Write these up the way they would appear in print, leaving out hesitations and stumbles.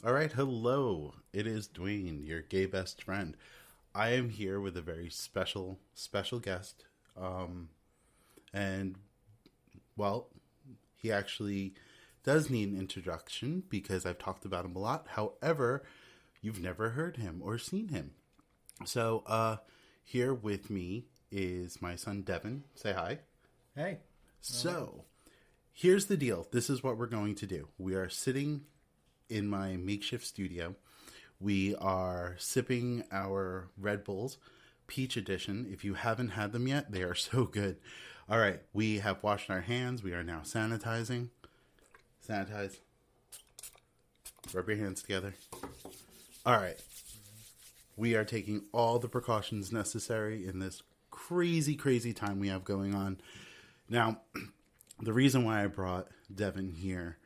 All right, hello. It is Dwayne, your gay best friend. I am here with a very special guest. And, well, he actually does need an introduction because I've talked about him a lot. However, you've never heard him or seen him. So, here with me is my son, Devin. Say hi. Hey. So, here's the deal. This is what we're going to do. We are sitting in my makeshift studio. We are sipping our Red Bulls, Peach Edition. If you haven't had them yet, they are so good. All right, we have washed our hands. We are now sanitizing. Sanitize. Rub your hands together. All right. We are taking all the precautions necessary in this crazy time we have going on. Now, the reason why I brought Devin here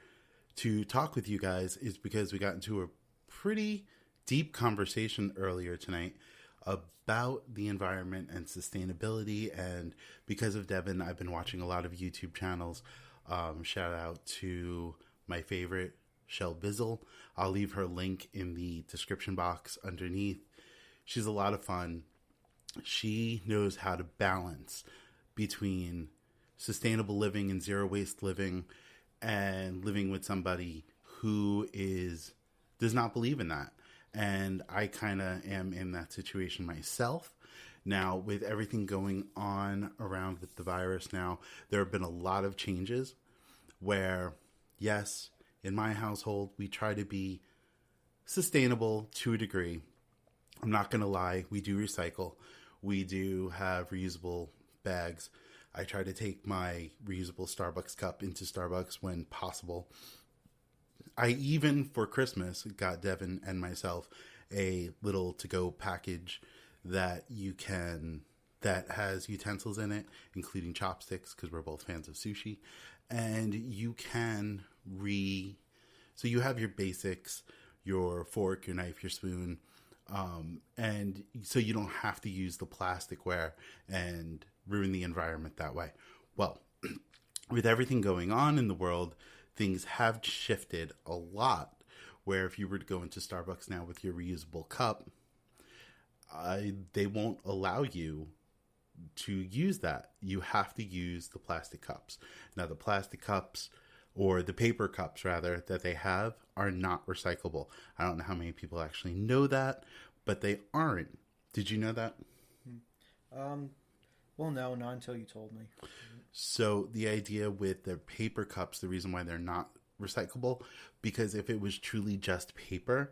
to talk with you guys is because we got into a pretty deep conversation earlier tonight about the environment and sustainability. And because of Devin, I've been watching a lot of YouTube channels. Shout out to my favorite, Shell Bizzle. I'll leave her link in the description box underneath. She's a lot of fun. She knows how to balance between sustainable living and zero waste living and living with somebody who does not believe in that. And I kind of am in that situation myself. Now, with everything going on around with the virus now, there have been a lot of changes where, yes, in my household, we try to be sustainable to a degree. I'm not going to lie, we do recycle. We do have reusable bags. I try to take my reusable Starbucks cup into Starbucks when possible. I even, for Christmas, got Devin and myself a little to-go package that has utensils in it, including chopsticks, because we're both fans of sushi. And you can so you have your basics, your fork, your knife, your spoon, and so you don't have to use the plasticware and ruin the environment that way. Well, with everything going on in the world, things have shifted a lot, where if you were to go into Starbucks now with your reusable cup, they won't allow you to use that. You have to use the plastic cups. Now, the plastic cups, or the paper cups rather, that they have are not recyclable. I don't know how many people actually know that, but they aren't. Did you know that? Well, no, not until you told me. So the idea with the paper cups, the reason why they're not recyclable, because if it was truly just paper,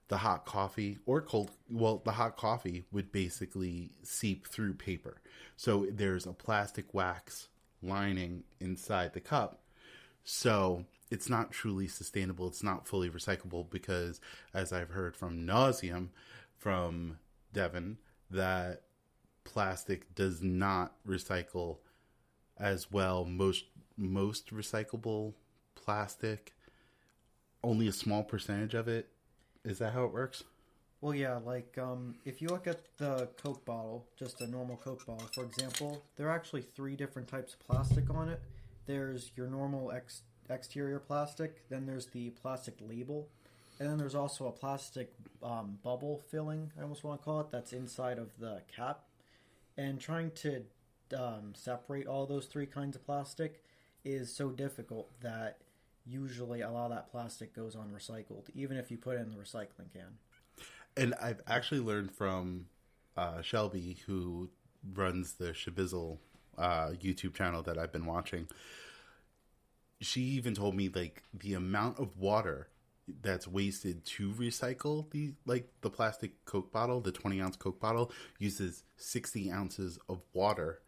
the hot coffee the hot coffee would basically seep through paper. So there's a plastic wax lining inside the cup. So it's not truly sustainable. It's not fully recyclable because, as I've heard from nauseam from Devin, that plastic does not recycle as well. Most recyclable plastic, only a small percentage of it. Is that how it works? Well, yeah, if you look at the Coke bottle, just a normal Coke bottle, for example, there are actually 3 different types of plastic on it. There's your normal exterior plastic, then there's the plastic label, and then there's also a plastic bubble filling, I almost want to call it, that's inside of the cap. And trying to separate all those 3 kinds of plastic is so difficult that usually a lot of that plastic goes unrecycled, even if you put it in the recycling can. And I've actually learned from Shelby, who runs the Shabizzle YouTube channel that I've been watching. She even told me the amount of water that's wasted to recycle the plastic Coke bottle, the 20-ounce Coke bottle, uses 60 ounces of water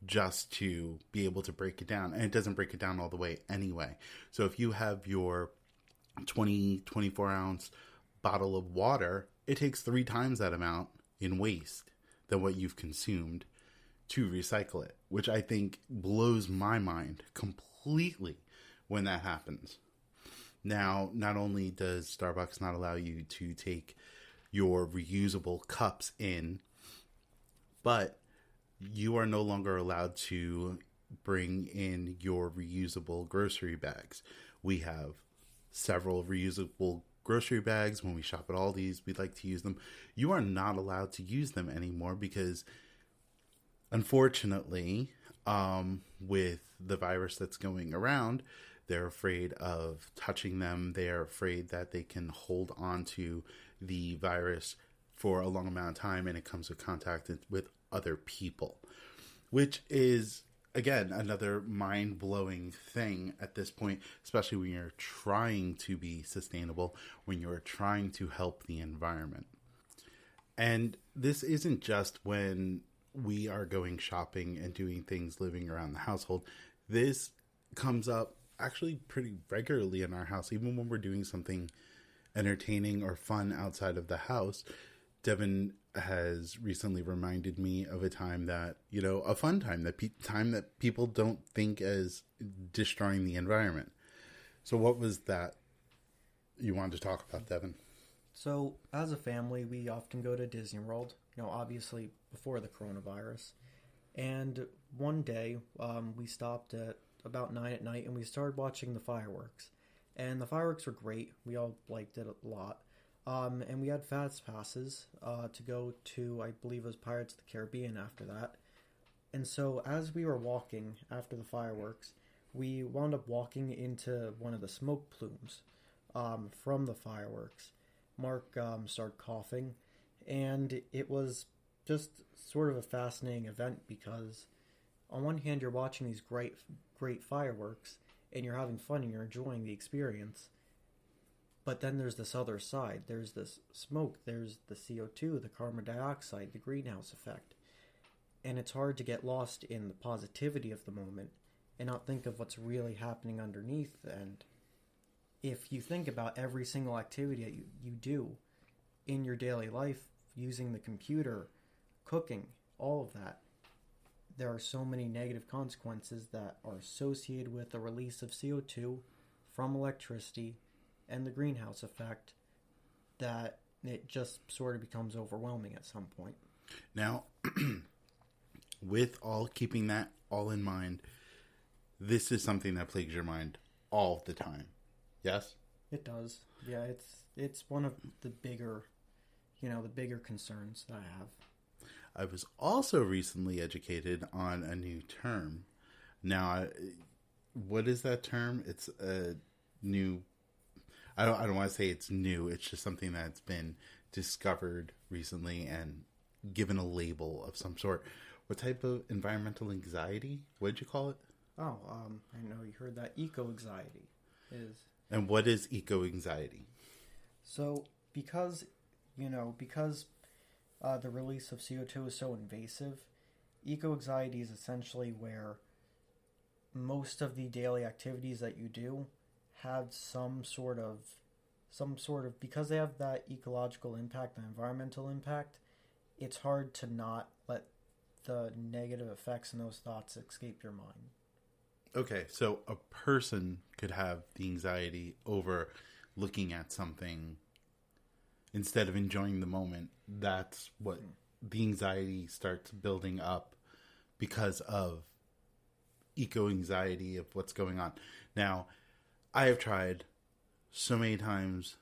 just to be able to break it down. And it doesn't break it down all the way anyway. So if you have your 24 ounce bottle of water, it takes 3 times that amount in waste than what you've consumed to recycle it, which I think blows my mind completely when that happens. Now, not only does Starbucks not allow you to take your reusable cups in, but you are no longer allowed to bring in your reusable grocery bags. We have several reusable grocery bags, when we shop at Aldi's, we like to use them. You are not allowed to use them anymore because, unfortunately, with the virus that's going around, they're afraid of touching them. They're afraid that they can hold on to the virus for a long amount of time, and it comes with contact with other people, which is, again, another mind-blowing thing at this point, especially when you're trying to be sustainable, when you're trying to help the environment. And this isn't just when we are going shopping and doing things living around the household. This comes up actually pretty regularly in our house, even when we're doing something entertaining or fun outside of the house. Devin has recently reminded me of a time that, a fun time, time that people don't think as destroying the environment. So what was that you wanted to talk about, Devin? So as a family, we often go to Disney World, obviously before the coronavirus. And one day we stopped at about 9 at night and we started watching the fireworks. And the fireworks were great. We all liked it a lot. And we had fast passes to go to, I believe it was Pirates of the Caribbean after that. And so as we were walking after the fireworks, we wound up walking into one of the smoke plumes from the fireworks. Mark started coughing, and it was just sort of a fascinating event because on one hand you're watching these great fireworks and you're having fun and you're enjoying the experience. But then there's this other side. There's this smoke, there's the CO2, the carbon dioxide, the greenhouse effect. And it's hard to get lost in the positivity of the moment and not think of what's really happening underneath. And if you think about every single activity that you do in your daily life, using the computer, cooking, all of that, there are so many negative consequences that are associated with the release of CO2 from electricity and the greenhouse effect that it just sort of becomes overwhelming at some point. Now, with keeping that all in mind, this is something that plagues your mind all the time. Yes? It does. Yeah, it's one of the bigger concerns that I have. I was also recently educated on a new term. Now, what is that term? It's a new... I don't want to say it's new. It's just something that's been discovered recently and given a label of some sort. What type of environmental anxiety? What did you call it? Oh, I know you heard that. Eco-anxiety is... And what is eco-anxiety? So, because the release of CO2 is so invasive, eco-anxiety is essentially where most of the daily activities that you do have some sort of, because they have that ecological impact and environmental impact, it's hard to not let the negative effects and those thoughts escape your mind. Okay, so a person could have the anxiety over looking at something instead of enjoying the moment. That's what the anxiety starts building up because of eco-anxiety of what's going on. Now, I have tried so many times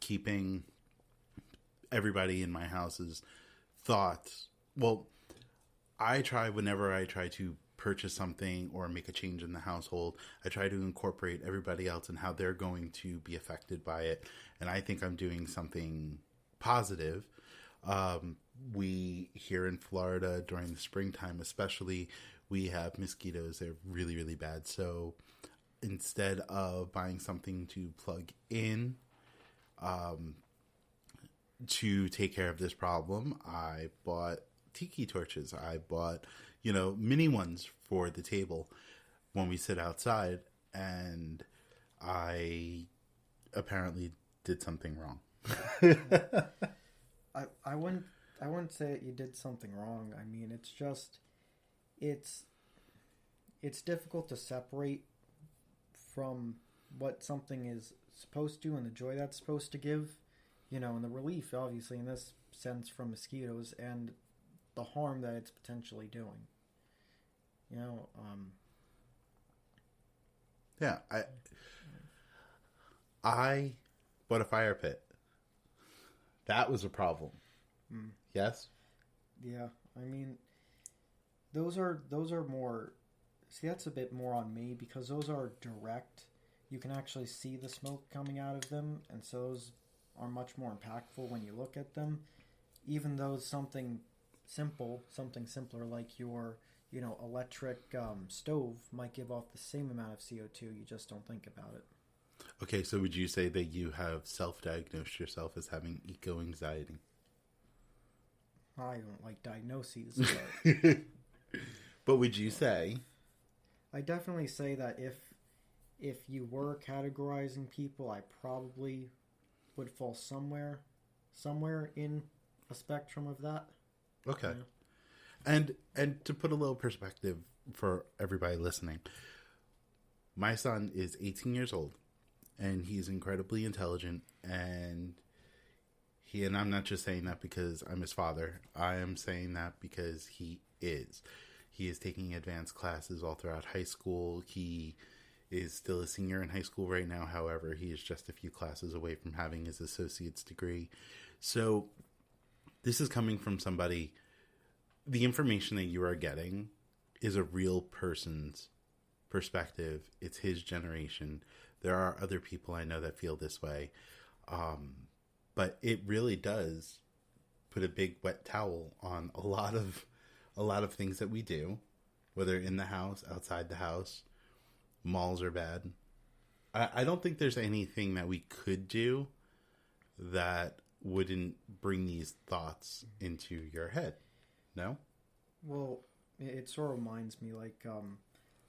keeping everybody in my house's thoughts. Well, I try whenever I try to purchase something or make a change in the household, I try to incorporate everybody else and how they're going to be affected by it. And I think I'm doing something positive. We here in Florida during the springtime, especially, we have mosquitoes. They're really, really bad. So instead of buying something to plug in to take care of this problem, I bought tiki torches. I bought, mini ones for the table when we sit outside, and I apparently did something wrong. I wouldn't say that you did something wrong. I mean, it's just it's difficult to separate from what something is supposed to and the joy that's supposed to give, and the relief, obviously, in this sense, from mosquitoes and the harm that it's potentially doing. Yeah, I but a fire pit. That was a problem. Yes? Yeah. I mean, those are more... See, that's a bit more on me because those are direct. You can actually see the smoke coming out of them, and so those are much more impactful when you look at them. Even though something simpler like your, electric stove might give off the same amount of CO2, you just don't think about it. Okay, so would you say that you have self-diagnosed yourself as having eco-anxiety? I don't like diagnoses, but... But would you say... I definitely say that if you were categorizing people, I probably would fall somewhere in a spectrum of that. Okay. Yeah. And to put a little perspective for everybody listening, my son is 18 years old, and he's incredibly intelligent, and I'm not just saying that because I'm his father. I am saying that because he is. He is taking advanced classes all throughout high school. He is still a senior in high school right now. However, he is just a few classes away from having his associate's degree. So this is coming from somebody. The information that you are getting is a real person's perspective. It's his generation. There are other people I know that feel this way. But it really does put a big wet towel on a lot of things that we do, whether in the house, outside the house. Malls are bad. I don't think there's anything that we could do that wouldn't bring these thoughts into your head. No? Well, it sort of reminds me, like, a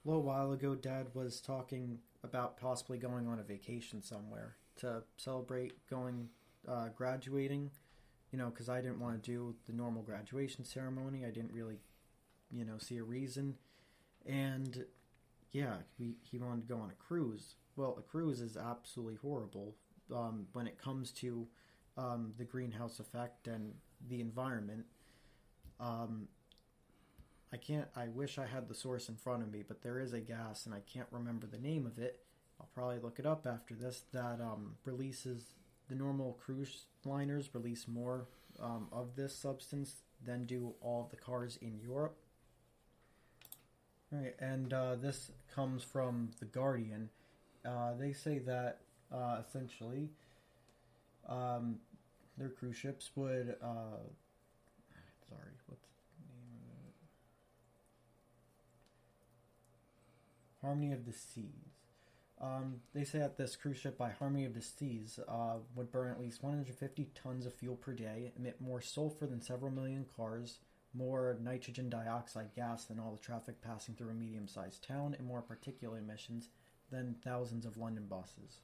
little while ago, Dad was talking about possibly going on a vacation somewhere to celebrate graduating, because I didn't want to do the normal graduation ceremony. I didn't really, see a reason. And, yeah, he wanted to go on a cruise. Well, a cruise is absolutely horrible when it comes to the greenhouse effect and the environment. I wish I had the source in front of me, but there is a gas, and I can't remember the name of it. I'll probably look it up after this, that releases... The normal cruise liners release more of this substance than do all of the cars in Europe. Right, and this comes from The Guardian. They say that essentially their cruise ships would... what's the name of it? Harmony of the Seas. They say that this cruise ship by Harmony of the Seas would burn at least 150 tons of fuel per day, emit more sulfur than several million cars, more nitrogen dioxide gas than all the traffic passing through a medium-sized town, and more particulate emissions than thousands of London buses.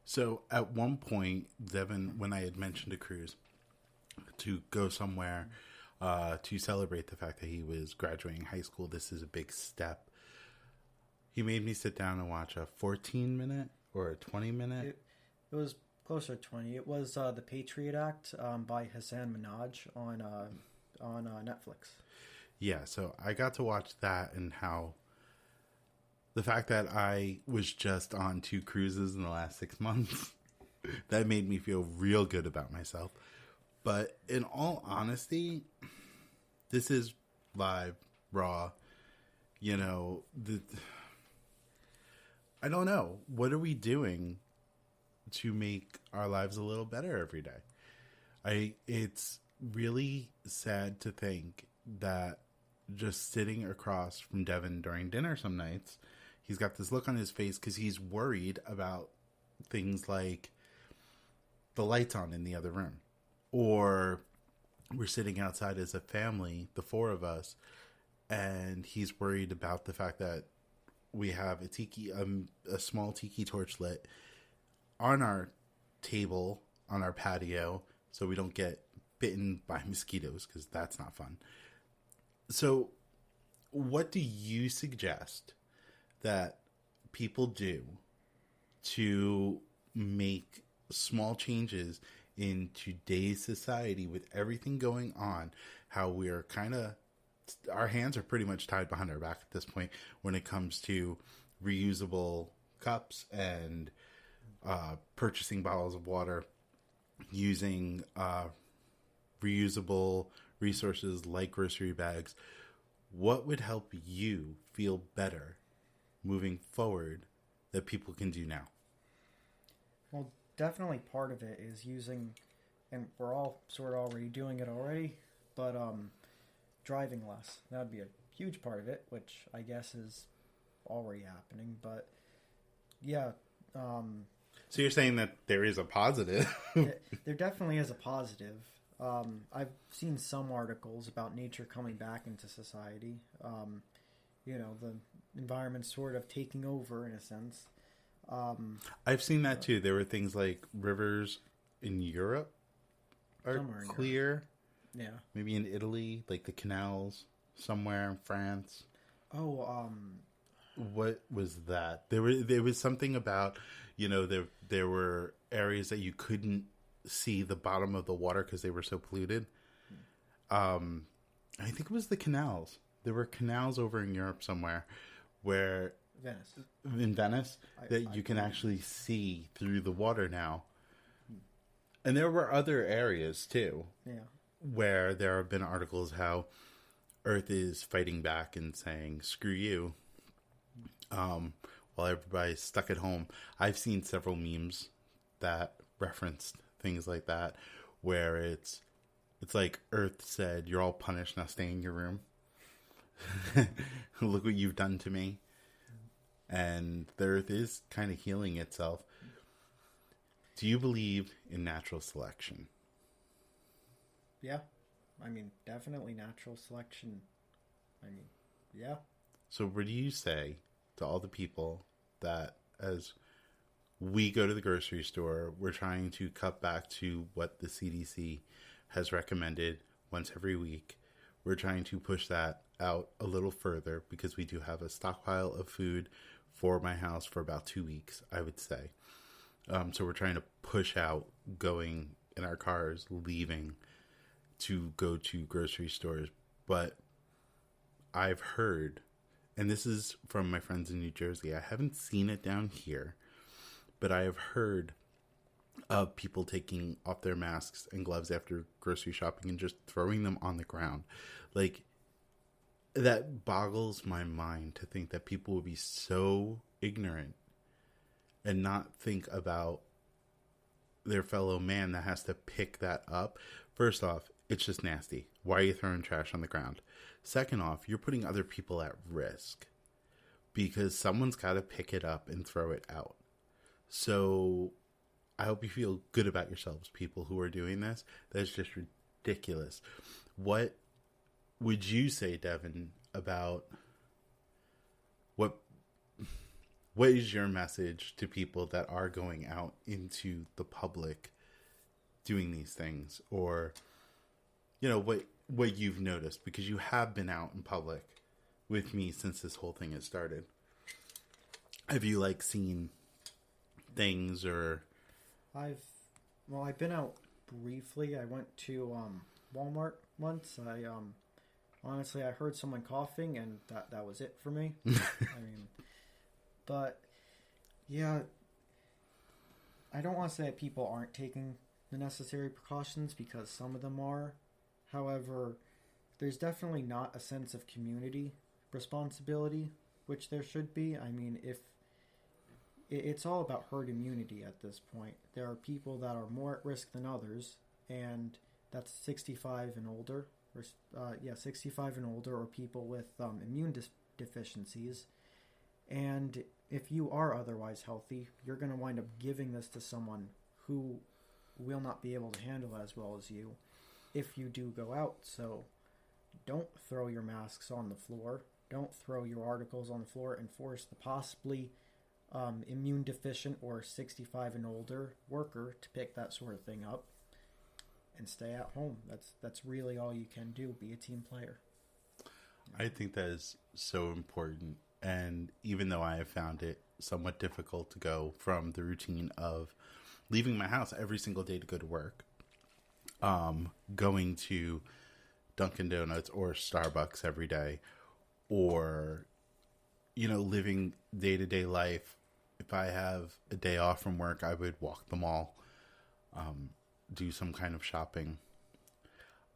So at one point, Devin, when I had mentioned a cruise to go somewhere to celebrate the fact that he was graduating high school, this is a big step. He made me sit down and watch a 14-minute or a 20-minute. It was closer to 20. It was The Patriot Act by Hassan Minhaj on Netflix. Yeah, so I got to watch that, and how the fact that I was just on 2 cruises in the last 6 months, that made me feel real good about myself. But in all honesty, this is live, raw, I don't know. What are we doing to make our lives a little better every day? It's really sad to think that just sitting across from Devin during dinner some nights, he's got this look on his face because he's worried about things like the lights on in the other room. Or we're sitting outside as a family, the 4 of us, and he's worried about the fact that we have a small tiki torch lit on our table, on our patio, so we don't get bitten by mosquitoes, because that's not fun. So what do you suggest that people do to make small changes in today's society with everything going on, how we're our hands are pretty much tied behind our back at this point when it comes to reusable cups and purchasing bottles of water, using reusable resources like grocery bags. What would help you feel better moving forward that people can do now? Well, definitely part of it is using, and we're all sort of already doing it already, but driving less. That would be a huge part of it, which I guess is already happening. But yeah. So you're saying that there is a positive? There definitely is a positive. I've seen some articles about nature coming back into society. The environment sort of taking over in a sense. I've seen that too. There were things like rivers in Europe are clear. Yeah. Maybe in Italy, like the canals somewhere in France. Oh, what was that? There was something about, there were areas that you couldn't see the bottom of the water because they were so polluted. I think it was the canals. There were canals over in Europe somewhere where in Venice that you can actually see through the water now. And there were other areas too. Yeah. Where there have been articles how Earth is fighting back and saying, screw you. While everybody's stuck at home. I've seen several memes that referenced things like that, where it's like Earth said, you're all punished, now stay in your room. Look what you've done to me. And the Earth is kind of healing itself. Do you believe in natural selection? Yeah. Definitely natural selection. Yeah. So what do you say to all the people that as we go to the grocery store, we're trying to cut back to what the CDC has recommended once every week. We're trying to push that out a little further because we do have a stockpile of food for my house for about 2 weeks, I would say. So we're trying to push out going in our cars, leaving to go to grocery stores. But I've heard, and this is from my friends in New Jersey, I haven't seen it down here, but I have heard of people taking off their masks and gloves after grocery shopping and just throwing them on the ground. Like, that boggles my mind to think that people would be so ignorant and not think about their fellow man that has to pick that up. First off, it's just nasty. Why are you throwing trash on the ground? Second off, you're putting other people at risk because someone's got to pick it up and throw it out. So I hope you feel good about yourselves, people who are doing this. That's just ridiculous. What would you say, Devin, about what is your message to people that are going out into the public doing these things? Or, what you've noticed, because you have been out in public with me since this whole thing has started. Have you seen things or? I've been out briefly. I went to Walmart once. Honestly, I heard someone coughing, and that was it for me. But yeah, I don't want to say that people aren't taking the necessary precautions, because some of them are. However, there's definitely not a sense of community responsibility, which there should be. If it's all about herd immunity at this point. There are people that are more at risk than others, and that's 65 and older. 65 and older, or people with immune deficiencies. And if you are otherwise healthy, you're going to wind up giving this to someone who will not be able to handle as well as you if you do go out. So don't throw your masks on the floor. Don't throw your articles on the floor and force the possibly immune deficient or 65 and older worker to pick that sort of thing up, and stay at home. That's really all you can do. Be a team player. I think that is so important. And even though I have found it somewhat difficult to go from the routine of leaving my house every single day to go to work, going to Dunkin' Donuts or Starbucks every day, or, living day-to-day life, if I have a day off from work, I would walk the mall, do some kind of shopping.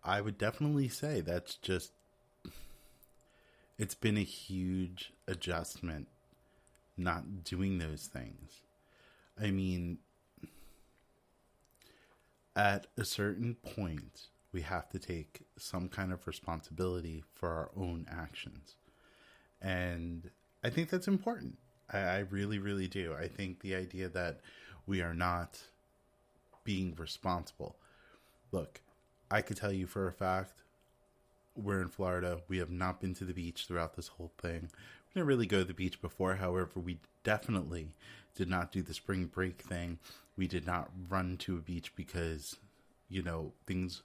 I would definitely say that's just, it's been a huge adjustment not doing those things. I mean, at a certain point, we have to take some kind of responsibility for our own actions. And I think that's important. I really, really do. I think the idea that we are not being responsible. Look, I could tell you for a fact, we're in Florida. We have not been to the beach throughout this whole thing. We didn't really go to the beach before. However, we definitely did not do the spring break thing. We did not run to a beach because, things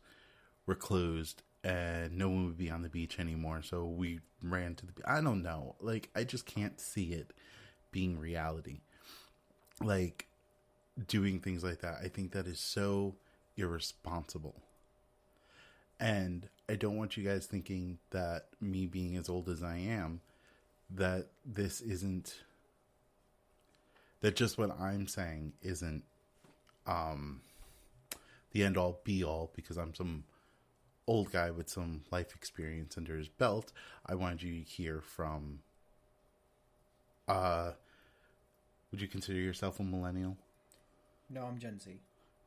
were closed and no one would be on the beach anymore. So we ran to the beach. I don't know. I just can't see it being reality. Doing things like that. I think that is so irresponsible. And I don't want you guys thinking that me being as old as I am, that this isn't, that just what I'm saying isn't the end all be all, because I'm some old guy with some life experience under his belt. I wanted you to hear from, would you consider yourself a millennial? No, I'm Gen Z.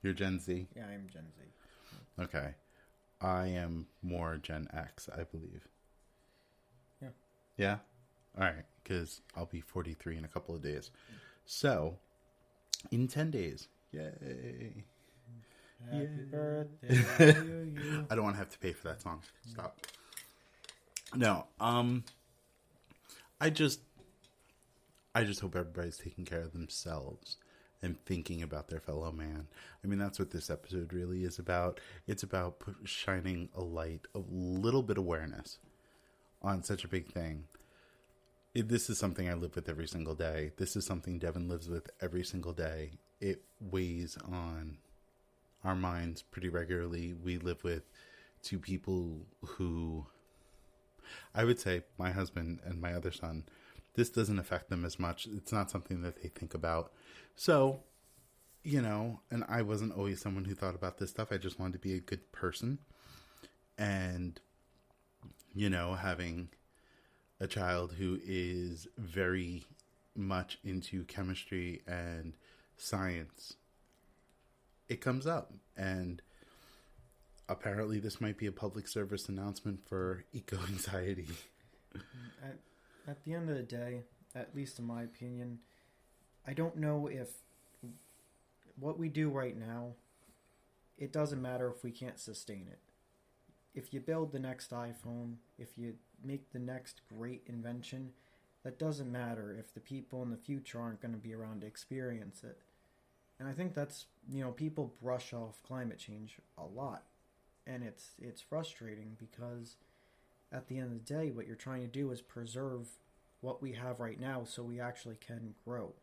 You're Gen Z? Yeah, I'm Gen Z. Okay. I am more Gen X, I believe. Yeah. Yeah? All right, because I'll be 43 in a couple of days. So, in 10 days. Yay. Happy birthday to you. I don't want to have to pay for that song. Stop. No, I just hope everybody's taking care of themselves and thinking about their fellow man. I mean, that's what this episode really is about. It's about shining a light, a little bit of awareness on such a big thing. This is something I live with every single day. This is something Devin lives with every single day. It weighs on our minds pretty regularly. We live with two people who, I would say, my husband and my other son, this doesn't affect them as much. It's not something that they think about. So, and I wasn't always someone who thought about this stuff. I just wanted to be a good person. And, having a child who is very much into chemistry and science, it comes up. And apparently this might be a public service announcement for eco-anxiety. At the end of the day, at least in my opinion, I don't know if what we do right now, it doesn't matter if we can't sustain it. If you build the next iPhone, if you make the next great invention, that doesn't matter if the people in the future aren't going to be around to experience it. And I think that's, people brush off climate change a lot. And it's frustrating because at the end of the day, what you're trying to do is preserve what we have right now so we actually can grow.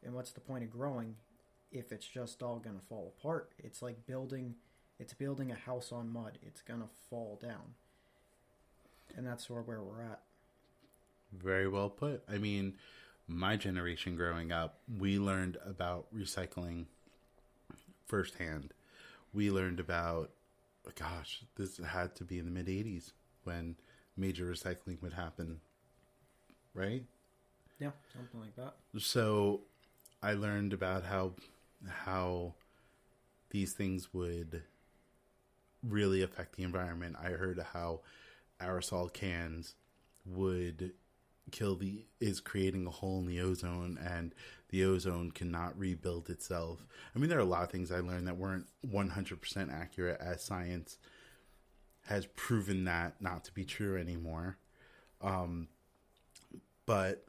And what's the point of growing if it's just all going to fall apart? It's like building a house on mud. It's going to fall down. And that's where we're at. Very well put. I mean, my generation growing up, we learned about recycling firsthand. We learned about, this had to be in the mid-'80s when major recycling would happen, right? Yeah, something like that. So I learned about how these things would really affect the environment. I heard how aerosol cans would is creating a hole in the ozone, and the ozone cannot rebuild itself. I mean, there are a lot of things I learned that weren't 100% accurate, as science has proven that not to be true anymore. But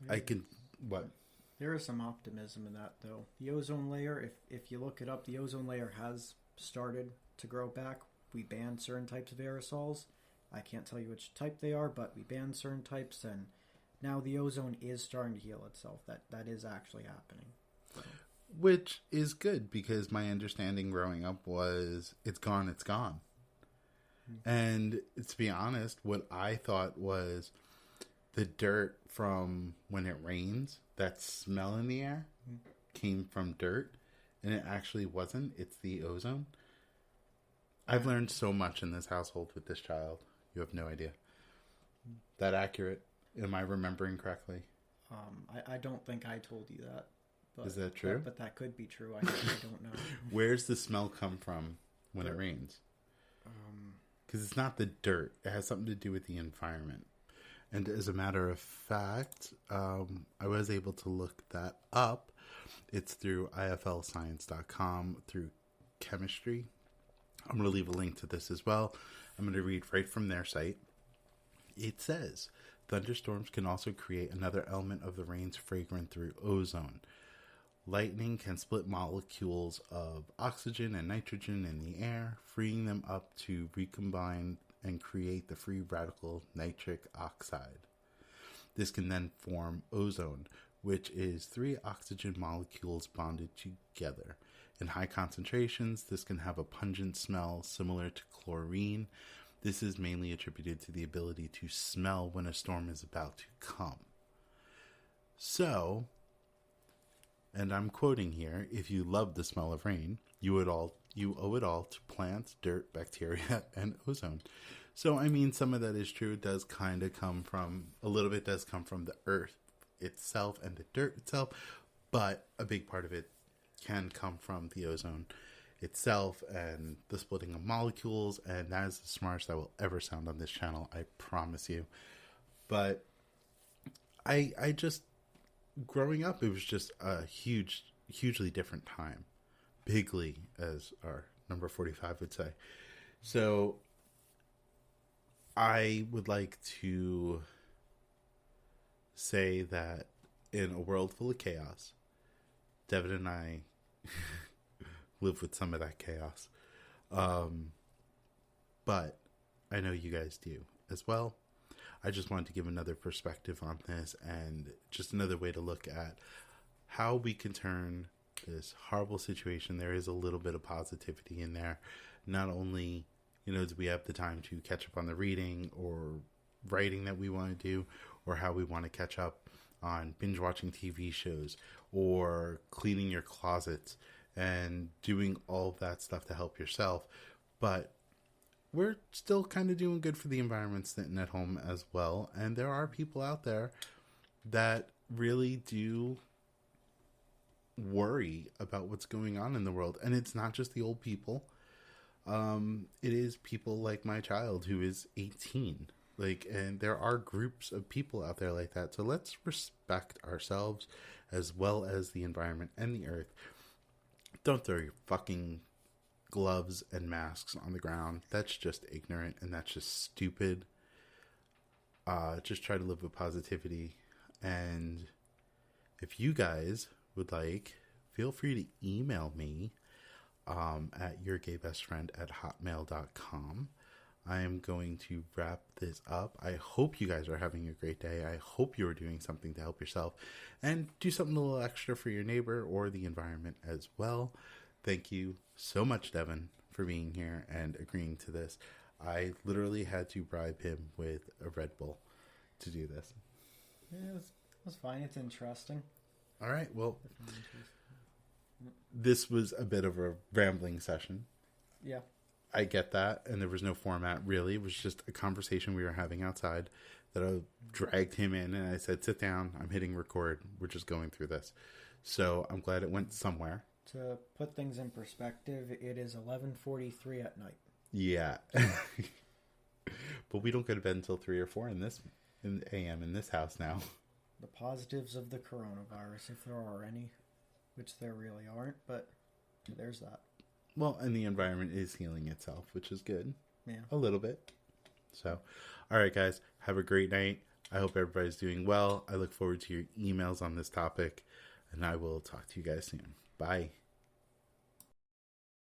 I can, what? There is some optimism in that, though. The ozone layer, if you look it up, the ozone layer has started to grow back. We banned certain types of aerosols. I can't tell you which type they are, but we banned certain types, and now the ozone is starting to heal itself. That is actually happening. So. Which is good, because my understanding growing up was, it's gone, it's gone. Mm-hmm. And to be honest, what I thought was the dirt from when it rains, that smell in the air came from dirt, and it actually wasn't. It's the ozone. I've learned so much in this household with this child. You have no idea. That accurate? Am I remembering correctly? I don't think I told you that. But, is that true? But that could be true. I don't know. Where's the smell come from when it rains? Because it's not the dirt. It has something to do with the environment. And as a matter of fact, I was able to look that up. It's through iflscience.com through chemistry. I'm going to leave a link to this as well. I'm going to read right from their site. It says, thunderstorms can also create another element of the rain's fragrance through ozone. Lightning can split molecules of oxygen and nitrogen in the air, freeing them up to recombine and create the free radical nitric oxide. This can then form ozone, which is 3 oxygen molecules bonded together. In high concentrations, this can have a pungent smell similar to chlorine. This is mainly attributed to the ability to smell when a storm is about to come. So, and I'm quoting here, if you love the smell of rain, you owe it all to plants, dirt, bacteria, and ozone. So, I mean, some of that is true. It does kind of come from, a little bit does come from the earth itself and the dirt itself, but a big part of it can come from the ozone itself and the splitting of molecules, and that is the smartest I will ever sound on this channel, I promise you. But I just, growing up, it was just a hugely different time. Bigly, as our number 45 would say. So I would like to say that in a world full of chaos, Devin and I live with some of that chaos. But I know you guys do as well. I just wanted to give another perspective on this and just another way to look at how we can turn this horrible situation. There is a little bit of positivity in there. Not only, do we have the time to catch up on the reading or writing that we want to do, or how we want to catch up on binge watching TV shows or cleaning your closets and doing all of that stuff to help yourself. But we're still kind of doing good for the environment sitting at home as well. And there are people out there that really do worry about what's going on in the world. And it's not just the old people. It is people like my child who is 18. And there are groups of people out there like that. So let's respect ourselves as well as the environment and the earth. Don't throw your fucking gloves and masks on the ground. That's just ignorant and that's just stupid. Just try to live with positivity. And if you guys would like, feel free to email me at yourgaybestfriend@hotmail.com. I am going to wrap this up. I hope you guys are having a great day. I hope you are doing something to help yourself and do something a little extra for your neighbor or the environment as well. Thank you so much, Devin, for being here and agreeing to this. I literally had to bribe him with a Red Bull to do this. Yeah, it was fine. It's interesting. All right. Well, this was a bit of a rambling session. Yeah. I get that, and there was no format, really. It was just a conversation we were having outside that I dragged him in, and I said, sit down, I'm hitting record, we're just going through this. So I'm glad it went somewhere. To put things in perspective, it is 11:43 at night. Yeah. But we don't go to bed until 3 or 4 in a.m. in this house now. The positives of the coronavirus, if there are any, which there really aren't, but there's that. Well, and the environment is healing itself, which is good. Yeah. A little bit. So, all right, guys. Have a great night. I hope everybody's doing well. I look forward to your emails on this topic, and I will talk to you guys soon. Bye.